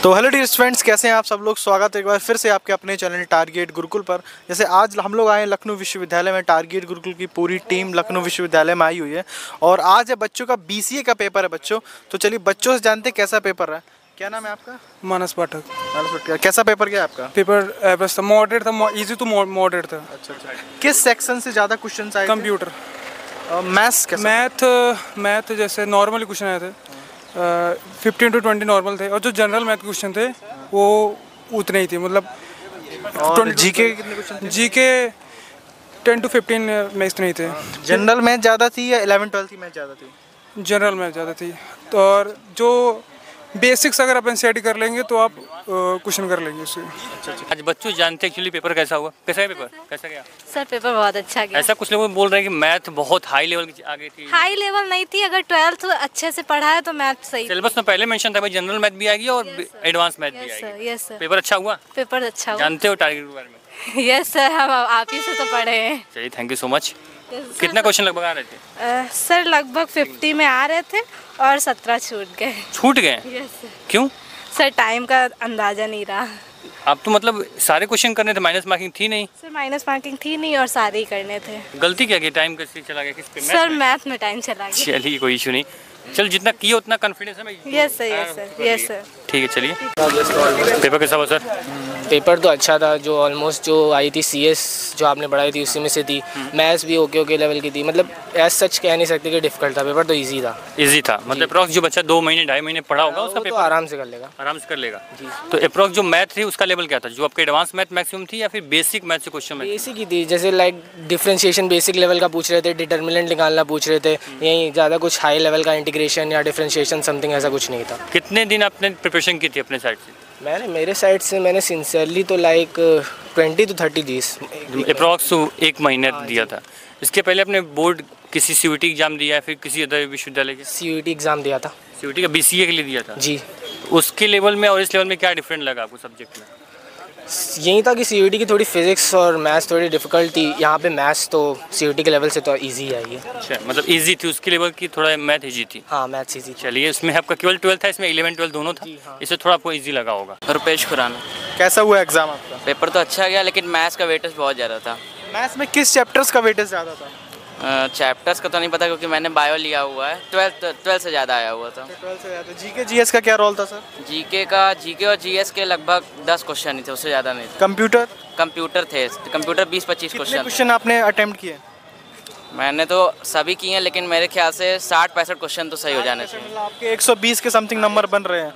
तो hello dear students, कैसे हैं आप सब लोग। स्वागत है एक बार फिर से आपके अपने चैनल टारगेट गुरुकुल पर। जैसे आज हम लोग आए हैं लखनऊ विश्वविद्यालय में। टारगेट गुरुकुल की पूरी टीम लखनऊ विश्वविद्यालय में आई हुई है और आज है बच्चों का BCA का पेपर है बच्चों। तो चलिए बच्चों से जानते हैं कैसा पेपर है। क्या नाम है आपका? मानस पाठक। मानस पाठक। कैसा पेपर गया आपका? पेपर एवरेज था, मॉडरेट था, इजी टू मॉडरेट था। अच्छा। किस सेक्शन से ज़्यादा क्वेश्चन आए? कंप्यूटर। मैथ जैसे नॉर्मली क्वेश्चन आए थे, 15 to 20 नॉर्मल थे और जो जनरल मैथ क्वेश्चन थे वो उतने ही थे। मतलब जीके कितने क्वेश्चन थे? जीके 10 to 15 में इतने ही थे। जनरल मैथ ज़्यादा थी या 11-12 की मैथ ज़्यादा थी? जनरल मैथ ज़्यादा थी। तो और जो बेसिक्स अगर अपन स्टडी कर लेंगे तो आप क्वेश्चन कर लेंगे उससे। आज बच्चों जानते हैं एक्चुअली पेपर कैसा हुआ। कैसा है पेपर? कैसा गया सर? पेपर बहुत अच्छा गया। ऐसा कुछ लोग बोल रहे हैं कि मैथ बहुत हाई लेवल की आ गई थी। हाई लेवल नहीं थी, अगर 12th अच्छे से पढ़ा है तो मैथ सही। सिलेबस में पहले मेंशन था भाई जनरल मैथ भी आएगी और एडवांस मैथ भी आएगी। Yes sir. पेपर अच्छा हुआ? पेपर अच्छा हुआ। जानते हो टारगेट के बारे में? यस सर, हम आप ही से तो पढ़े हैं। चलिए, थैंक यू सो मच। कितना क्वेश्चन लगभग आ रहे थे? सर लगभग 50 में आ रहे थे और 17 छूट गए। छूट गए? Yes sir. क्यों सर टाइम का अंदाजा नहीं रहा। आप तो मतलब सारे क्वेश्चन करने थे, माइनस मार्किंग थी नहीं? सर माइनस मार्किंग थी नहीं और सारे ही करने थे। गलती क्या की? टाइम कैसे चला गया? किस पे? सर मैथ में टाइम चला गया। चलिए, कोई इशू नहीं। चल, जितना किए उतना कॉन्फिडेंस है भाई। Yes sir, yes sir, yes sir. ठीक है, चलिए। पेपर कैसा हुआ सर? पेपर तो अच्छा था। जो ऑलमोस्ट जो आई थी CS जो आपने पढ़ाई थी उसी में से थी। मैथ्स भी ओके लेवल की थी। मतलब एज सच कह नहीं सकते कि डिफिकल्ट था। पेपर तो इजी था। इजी था मतलब अप्रॉक्स जो बच्चा 2 महीने 2.5 महीने पढ़ा होगा उसका वो पेपर तो आराम से कर लेगा। आराम से कर लेगा जी। तो अप्रॉक्स जो मैथ थी उसका लेवल क्या था? जो आपके एडवांस मैथ मैक्सिमम थी या फिर बेसिक मैथ से क्वेश्चन? बेसिक ही थी। जैसे लाइक डिफरेंशिएशन बेसिक लेवल का पूछ रहे थे, डिटर्मिनेंट निकालना पूछ रहे थे। यही ज़्यादा कुछ हाई लेवल का इंटीग्रेशन या डिफरेंशिएशन समथिंग ऐसा कुछ नहीं था। कितने दिन आपने प्रिपरेशन की थी अपने साइड से? मेरे साइड से मैंने सिंसियरली तो लाइक 20 to 30 days अप्रॉक्स 1 महीने दिया था। इसके पहले अपने बोर्ड किसी CUET एग्जाम दिया है फिर किसी अदर विश्वविद्यालय के? CUET एग्ज़ाम दिया था। CUET का BCA के लिए दिया था जी। उसके लेवल में और इस लेवल में क्या डिफरेंट लगा आपको सब्जेक्ट में? यही था कि CUET की थोड़ी फिजिक्स और मैथ्स थोड़ी डिफिकल्ट थी। यहाँ पे मैथ्स तो CUET के लेवल से तो इजी है ये। अच्छा, मतलब इजी थी उसके लेवल की, थोड़ा मैथ इजी थी। हाँ, मैथ्स इजी। चलिए, इसमें आपका केवल 12 था, इसमें 11-12 दोनों था। हाँ। इससे थोड़ा आपको इजी लगा होगा। रुपेश खुराना। कैसा हुआ एग्जाम आपका? पेपर तो अच्छा गया लेकिन मैथ्स का वेटेज बहुत ज़्यादा था। मैथ्स में किस चैप्टर्स का वेटेज ज़्यादा था? चैप्टर्स का तो नहीं पता क्योंकि मैंने बायो लिया हुआ है। 12 से ज़्यादा आया हुआ था। 12 से ज़्यादा। GK GS का क्या रोल था सर? जीके और GS के लगभग 10 क्वेश्चन ही थे, उससे ज़्यादा नहीं थे। कंप्यूटर थे। Computer 20-25 question. क्वेश्चन आपने अटेम्प्ट किए? मैंने तो सभी किए हैं लेकिन मेरे ख्याल से 60-65 क्वेश्चन तो सही हो जाने चाहिए। मतलब आपके 120 के समथिंग नंबर बन रहे हैं।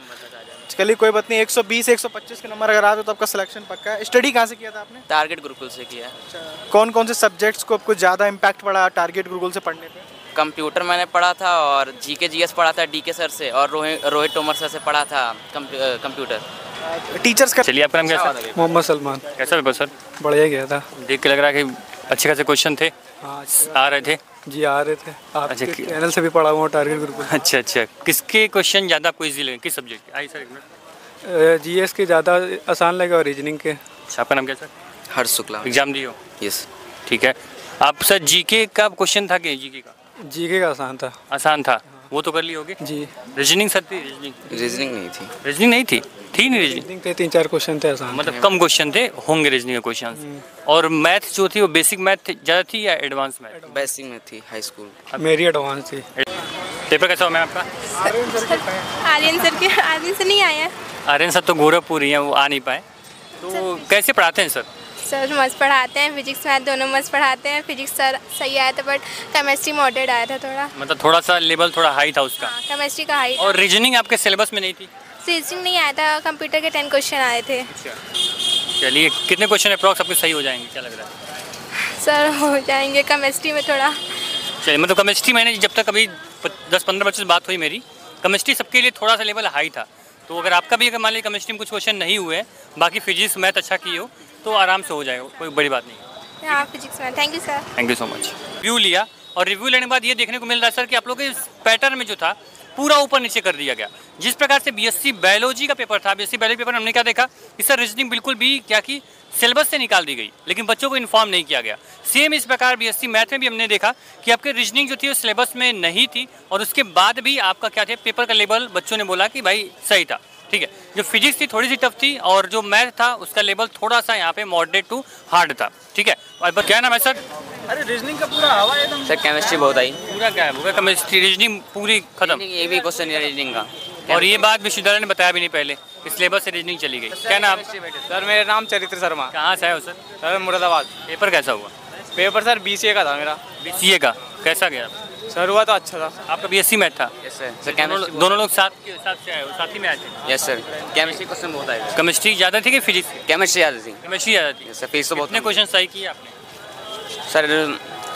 चलिए कोई बात नहीं, 120-125 के नंबर अगर आते तो आपका सिलेक्शन पक्का है। स्टडी कहाँ से किया था आपने? टारगेट गुरुकुल से किया है। अच्छा, कौन कौन से सब्जेक्ट्स को आपको ज़्यादा इम्पैक्ट पड़ा टारगेट गुरुकुल से पढ़ने पे? कंप्यूटर मैंने पढ़ा था और GK GS पढ़ा था DK सर से और रोहित तोमर सर से पढ़ा था कंप्यूटर। टीचर्स का? चलिए, आपका नाम क्या है? मोहम्मद सलमान। कैसा पेपर सर? बढ़िया गया था। देख के लग रहा है कि अच्छे खासे क्वेश्चन थे। हाँ, आ रहे थे जी, आ रहे थे। आपके अच्छा, चैनल से भी पढ़ा हुआ टारगेट गुरुकुल। अच्छा। किसके क्वेश्चन ज़्यादा आपको इजी लगे? किस सब्जेक्ट के? आई सर, एक मिनट। GS के ज़्यादा आसान लगे और रीजनिंग के। अच्छा, आपका नाम क्या सर? हर्ष शुक्ला। एग्जाम दिए हो? यस। ठीक है। आप सर GK का क्वेश्चन था कि GK का? GK का आसान था। आसान था, वो तो कर लिए होगे जी। रीजनिंग सर थी? रीजनिंग नहीं थी। रीजनिंग नहीं थी? थी नहीं रीजनिंग? रीजनिंग थे 3-4 क्वेश्चन थे आसान। मतलब कम क्वेश्चन थे होंगे रीजनिंग के क्वेश्चन। और मैथ जो थी वो बेसिक मैथ ज़्यादा थी या एडवांस मैथ? बेसिक में थी, हाई स्कूल। मेरी एडवांस थी। पेपर कैसा हुआ मैम आपका? आर्यन सर नहीं आया। आर्यन सर तो गोरखपुर ही हैं, वो आ नहीं पाए। तो कैसे पढ़ाते हैं सर? सर मस्त पढ़ाते हैं, फिजिक्स मैथ दोनों मस्त पढ़ाते हैं। फिजिक्स सर सही आया था बट केमिस्ट्री मॉडरेट आया था थोड़ा। मतलब थोड़ा सा लेवल थोड़ा हाई था उसका? हाँ, केमिस्ट्री का हाई। और रीजनिंग आपके सिलेबस में नहीं थी? रीजनिंग नहीं आया था, कंप्यूटर के 10 क्वेश्चन आए थे। चलिए, कितने क्वेश्चन अप्रॉक्स आपके सही हो जाएंगे, क्या लग रहा है? सर हो जाएंगे केमिस्ट्री में थोड़ा। चलिए, मतलब केमिस्ट्री मैंने जब तक अभी 10-15 बच्चों से बात हुई मेरी, केमिस्ट्री सबके लिए थोड़ा सा लेवल हाई था। तो अगर आपका भी अगर मान लीजिए केमिस्ट्री में कुछ क्वेश्चन नहीं हुए, बाकी फिजिक्स मैथ अच्छा किए हो तो आराम से हो जाएगा, कोई बड़ी बात नहीं। हाँ, physics math. Thank you sir. Thank you so much. Review लिया और रिव्यू लेने के बाद ये देखने को मिल रहा है सर कि आप लोगों के पैटर्न में जो था पूरा ऊपर नीचे कर दिया गया। जिस प्रकार से BSc बायोलॉजी का पेपर था, BSc बायोलॉजी पेपर हमने क्या देखा कि सर रीजनिंग बिल्कुल भी क्या की सिलेबस से निकाल दी गई, लेकिन बच्चों को इन्फॉर्म नहीं किया गया। सेम इस प्रकार BSc मैथ में भी हमने देखा कि आपके रीजनिंग जो थी वो सिलेबस में नहीं थी और उसके बाद भी आपका क्या थे पेपर का लेवल बच्चों ने बोला कि भाई सही था। ठीक है। जो फिजिक्स थी थोड़ी सी टफ थी और जो मैथ था उसका लेवल थोड़ा सा यहाँ पे मॉडरेट टू हार्ड था, ठीक है। और क्या नाम है सर? अरे रीजनिंग का पूरा हवा एकदम। सर केमिस्ट्री बहुत आई। पूरा क्या है? पूरा केमिस्ट्री, रीजनिंग पूरी खत्म। ये भी क्वेश्चन है रीजनिंग का, और ये बात विश्वविद्यालय ने बताया भी नहीं पहले, इस सिलेबस से रीजनिंग चली गई। क्या नाम? सर मेरा नाम चरित्र शर्मा। कहाँ से आए हो सर? सर मुरादाबाद। पेपर कैसा हुआ? पेपर सर BCA का था मेरा। BCA का कैसा गया? सर हुआ तो अच्छा था। आपका BSc मैथ था? Yes sir. दोनों लोग साथ से आए हो, साथ ही में आए थे? Yes sir. केमिस्ट्री क्वेश्चन बहुत आए। केमिस्ट्री ज़्यादा थी कि फिजिक्स? केमिस्ट्री ज़्यादा थी। केमिस्ट्री ज़्यादा थी सर। फीस तो बहुत। कितने क्वेश्चन सही किए आपने? सर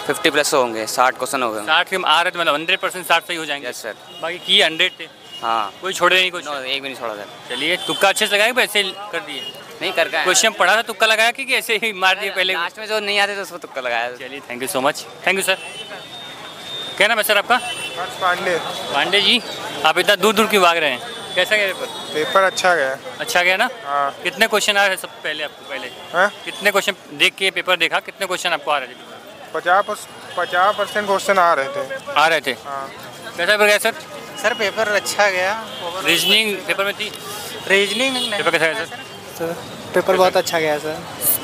50 प्लस होंगे, 60 क्वेश्चन हो गए। 60 के आ रहे थे, मतलब 100% 60 सही हो जाएंगे? Yes sir. बाकी किए 100 थे? हाँ। कोई छोड़े नहीं कुछ? एक भी नहीं छोड़ा सर। चलिए, तुक्का अच्छे से लगाया कि ऐसे कर दिए? नहीं कर का क्वेश्चन पढ़ा था तुक्का लगाया कि ऐसे ही मार दिए पहले? लास्ट में जो नहीं आते तो उसको तुक्का लगाया। चलिए, thank you so much. Thank you sir. क्या नाम है सर आपका? पांडे। पांडे जी, आप इतना दूर दूर क्यों भाग रहे हैं? कैसा गया पेपर? पेपर अच्छा गया। अच्छा गया ना? हाँ। कितने क्वेश्चन आ रहे सब पहले आपको? पहले हाँ? कितने क्वेश्चन देख के पेपर देखा, कितने क्वेश्चन आपको आ रहे थे? 50% क्वेश्चन आ रहे थे। आ रहे थे। हाँ। कैसा पेपर गया सर? सर पेपर अच्छा गया। रीजनिंग पेपर में थी? रीजनिंग पेपर कैसा गया सर? पेपर बहुत अच्छा गया सर।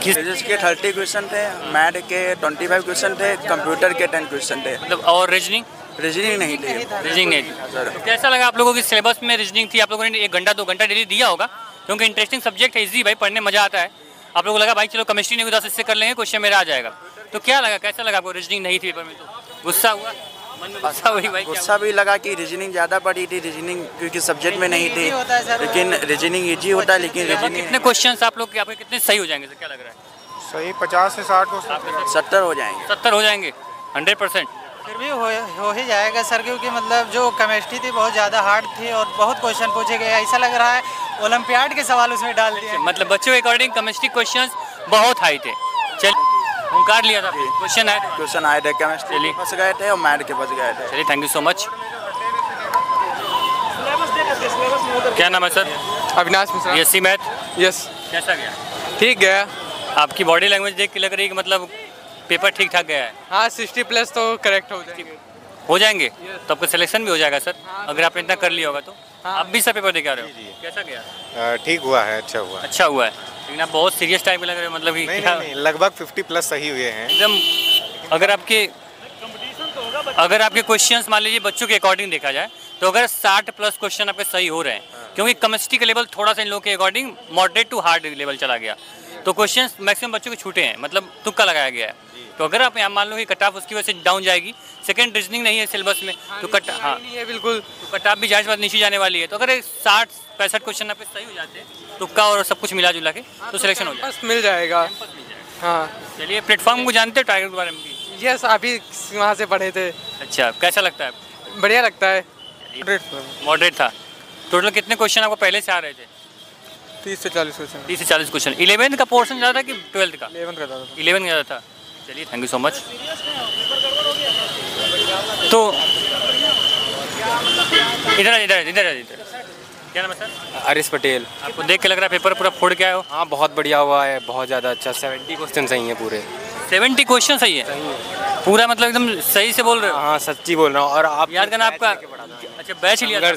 फिजिक्स के 30 क्वेश्चन थे, मैथ के 25 क्वेश्चन थे, कंप्यूटर के 10 क्वेश्चन थे। मतलब और रीजनिंग? रीजनिंग नहीं थी। रीजनिंग नहीं थी सर। तो कैसा लगा आप लोगों की सिलेबस में रीजनिंग थी? आप लोगों ने 1 घंटा 2 घंटा डेली दिया होगा, क्योंकि इंटरेस्टिंग सब्जेक्ट है, इजी भाई, पढ़ने मजा आता है। आप लोगों को लगा भाई चलो केमिस्ट्री नहीं 10 इससे कर लेंगे, क्वेश्चन मेरा आ जाएगा। तो क्या लगा, कैसा लगा आपको? रीजनिंग नहीं थी पेपर में तो गुस्सा हुआ? मन में गुस्सा हुई भाई? गुस्सा भी लगा कि रीजनिंग ज़्यादा पड़ी थी, रीजनिंग क्योंकि सब्जेक्ट में नहीं थी, लेकिन रीजनिंग ईजी होता है, लेकिन रीजनिंग। कितने क्वेश्चन आप लोग आपके कितने सही हो जाएंगे सर, क्या लग रहा है? सही 50 से 60 को 70 हो जाएंगे। 70 हो जाएंगे? 100%? फिर भी हो ही जाएगा सर, क्योंकि मतलब जो केमिस्ट्री थी बहुत ज़्यादा हार्ड थी और बहुत क्वेश्चन पूछे गए, ऐसा लग रहा है ओलंपियाड के सवाल उसमें डाल दिए। मतलब बच्चों के अकॉर्डिंग केमिस्ट्री क्वेश्चंस बहुत हाई थे। चल हुंकार लिया था, क्वेश्चन आए थे? क्वेश्चन आए थे, केमिस्ट्री के फंस गए थे और मैथ के फंस गए थे। चलिए, थैंक यू सो मच। क्या नाम है sir? Avinash Mishra. BSc math? Yes. कैसा गया? ठीक गया। आपकी बॉडी लैंग्वेज देख के लग रही है कि मतलब पेपर ठीक ठाक गया है। हाँ 60 प्लस तो करेक्ट हो जाएंगे। हो जाएंगे तो आपका सिलेक्शन भी हो जाएगा सर, अगर आपने इतना कर लिया होगा तो। आप भी सर पेपर दे के आ रहे हो? कैसा गया? ठीक हुआ है, अच्छा हुआ। अच्छा हुआ है, लेकिन आप बहुत सीरियस टाइप में लग रहे हो, मतलब कि नहीं, लगभग 50 प्लस सही हुए हैं एकदम। अगर आपके क्वेश्चंस मान लीजिए बच्चों के अकॉर्डिंग देखा जाए तो अगर 60 प्लस क्वेश्चन आपके सही हो रहे हैं, क्योंकि केमिस्ट्री का लेवल थोड़ा सा इन लोगों के according moderate to hard level चला गया, तो क्वेश्चंस मैक्सिमम बच्चों के छूटे हैं, मतलब तुक्का लगाया गया है। तो अगर आप यहाँ मान लो कि कट ऑफ उसकी वजह से डाउन जाएगी, सेकंड रीजनिंग नहीं है सिलेबस में, तो कट हाँ नहीं है बिल्कुल, तो कट ऑफ भी जांच बात नीचे जाने वाली है। तो अगर 60-65 क्वेश्चन आपके सही हो जाते हैं, तुक्का और सब कुछ मिला जुला के, तो सिलेक्शन हो जाएगा, मिल जाएगा। हाँ चलिए, प्लेटफॉर्म को जानते हो टारगेट के बारे में भी? यस, अभी वहाँ से पढ़े थे। अच्छा, कैसा लगता है? बढ़िया लगता है। मॉडरेट था। टोटल कितने क्वेश्चन आपको पहले से आ रहे थे? 30 से 40 क्वेश्चन। 30 से 40 क्वेश्चन। 11th का पोर्शन ज़्यादा था कि 12th का? 11th का ज़्यादा था। 11th ज़्यादा था। चलिए, थैंक यू सो मच। तो इधर क्या नाम है सर? अरिश पटेल। आपको देख के लग रहा है पेपर पूरा फोड़ के आए हो? हाँ, बहुत बढ़िया हुआ है, बहुत ज़्यादा अच्छा। 70 क्वेश्चन सही हैं पूरे। 70 क्वेश्चन सही है पूरा, मतलब एकदम सही से बोल रहे हो? हाँ, सच्ची बोल रहा हूँ। और आप याद करना आपका, अच्छा बैच लिया था,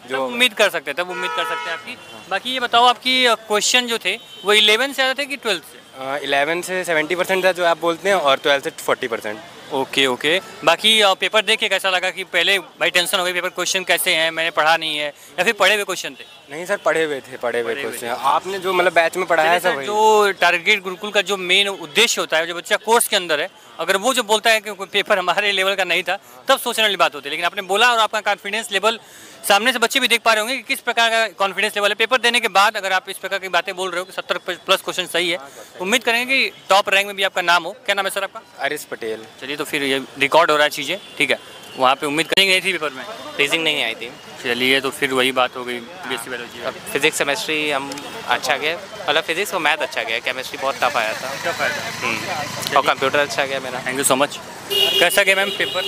जो उम्मीद कर सकते हैं, तब उम्मीद कर सकते हैं आपकी। बाकी ये बताओ, आपकी क्वेश्चन जो थे वो 11 से ज़्यादा थे कि 12 से? 11 से 70% था जो आप बोलते हैं, और 12 से 40%। ओके। बाकी पेपर देख के कैसा लगा? कि पहले भाई टेंशन हो गई पेपर क्वेश्चन कैसे हैं, मैंने पढ़ा नहीं है, या फिर पढ़े हुए क्वेश्चन थे? नहीं सर, पढ़े हुए क्वेश्चन। आपने जो मतलब बैच में पढ़ाया है सब। जो टारगेट गुरुकुल का जो मेन उद्देश्य होता है, जो बच्चा कोर्स के अंदर है, अगर वो जो बोलता है कि पेपर हमारे लेवल का नहीं था, तब सोचने वाली बात होती है। लेकिन आपने बोला और आपका कॉन्फिडेंस लेवल सामने से बच्चे भी देख पा रहे होंगे कि किस प्रकार का कॉन्फिडेंस लेवल है। पेपर देने के बाद अगर आप इस प्रकार की बातें बोल रहे हो कि 70 प्लस क्वेश्चन सही है, उम्मीद करेंगे कि टॉप रैंक में भी आपका नाम हो। क्या नाम है सर आपका? अरिश पटेल। चलिए, तो फिर ये रिकॉर्ड हो रहा है चीज़ें, ठीक है। वहाँ पे उम्मीद करेंगे नहीं थी पेपर में? रीजनिंग नहीं आई थी। चलिए, तो फिर वही बात हो गई BSc बायोलॉजी। फिजिक्स केमिस्ट्री हम अच्छा गया, मतलब फिजिक्स और मैथ अच्छा गया, केमिस्ट्री बहुत टफ आया था। टफ आया था। और कंप्यूटर अच्छा गया मेरा। Thank you so much. कैसा गया मैम पेपर?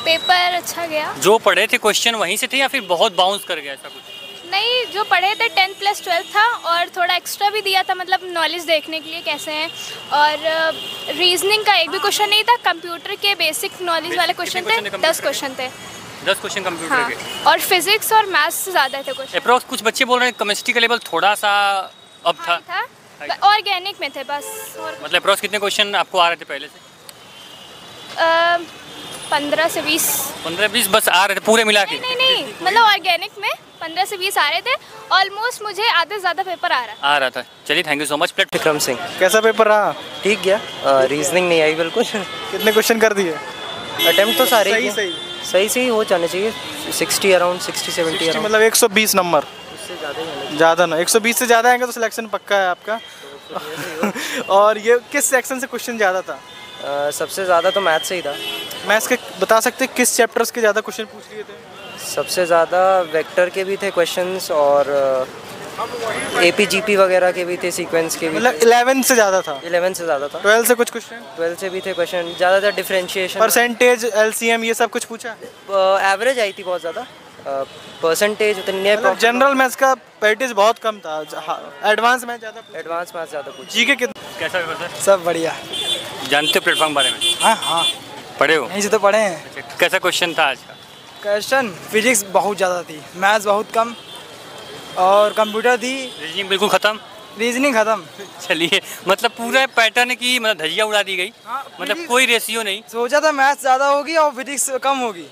पेपर अच्छा गया। जो पढ़े थे क्वेश्चन वहीं से थे या फिर बहुत बाउंस कर गया, ऐसा कुछ? नहीं, जो पढ़े थे 10 प्लस 12 था, और थोड़ा एक्स्ट्रा भी दिया था, मतलब नॉलेज देखने के लिए कैसे हैं। और रीजनिंग का एक भी क्वेश्चन नहीं था। कंप्यूटर के बेसिक नॉलेज वाले क्वेश्चन थे, 10 क्वेश्चन थे। 10 क्वेश्चन कंप्यूटर हाँ, के। और फिजिक्स और मैथ्स से ज़्यादा थे क्वेश्चन। अप्रॉक्स कुछ बच्चे बोल रहे हैं केमिस्ट्री का लेवल थोड़ा सा अब था। ऑर्गेनिक में थे बस। और मतलब अप्रॉक्स कितने क्वेश्चन आपको आ रहे थे पहले से? 15 से 20। 15-20 बस आ रहे थे पूरे मिला के? नहीं, मतलब ऑर्गेनिक में 15 से 20 आ रहे थे। ऑलमोस्ट मुझे आधे से ज़्यादा पेपर आ रहा था। चलिए thank you so much. Vikram Singh. कैसा पेपर रहा? ठीक गया, रीजनिंग नहीं आई बिल्कुल। कितने क्वेश्चन कर दिए? अटेम्प्ट तो सारे सही सही से ही हो जाने चाहिए, 60 अराउंड 60-70 अराउंड। मतलब 120 नंबर, ज़्यादा ना। 120 से ज़्यादा आएंगे तो सिलेक्शन पक्का है आपका। और ये किस सेक्शन से क्वेश्चन ज़्यादा था? सबसे ज़्यादा तो मैथ से ही था। मैथ्स के बता सकते हैं किस चैप्टर्स के ज़्यादा क्वेश्चन पूछ लिए थे? सबसे ज़्यादा वेक्टर के भी थे क्वेश्चंस और एपीजीपी वगैरह के भी थे, सीक्वेंस के भी। मतलब 11 से ज़्यादा था? 11 से ज़्यादा था। 12 से कुछ क्वेश्चन? 12 से भी थे क्वेश्चन, ज़्यादातर डिफरेंशिएशन, परसेंटेज, एलसीएम, ये सब कुछ पूछा? एवरेज आई थी बहुत ज़्यादा, परसेंटेज उतनी नहीं। मतलब जनरल मैथ्स का पैटेज बहुत कम था, एडवांस मैथ ज़्यादा पूछा। जी के कैसा पेपर सर? सब बढ़िया। जानते हो प्लेटफॉर्म बारे में? हाँ पढ़े हो? यहीं से तो पढ़े हैं। कैसा क्वेश्चन था आज का? क्वेश्चन फिजिक्स बहुत ज़्यादा थी, मैथ्स बहुत कम, और कंप्यूटर थी। रीजनिंग बिल्कुल खत्म? रीजनिंग खत्म। चलिए, मतलब पूरा पैटर्न की मतलब धज्जियाँ उड़ा दी गई। मतलब कोई रेशियो नहीं। सोचा था मैथ्स ज़्यादा होगी और फिजिक्स कम होगी,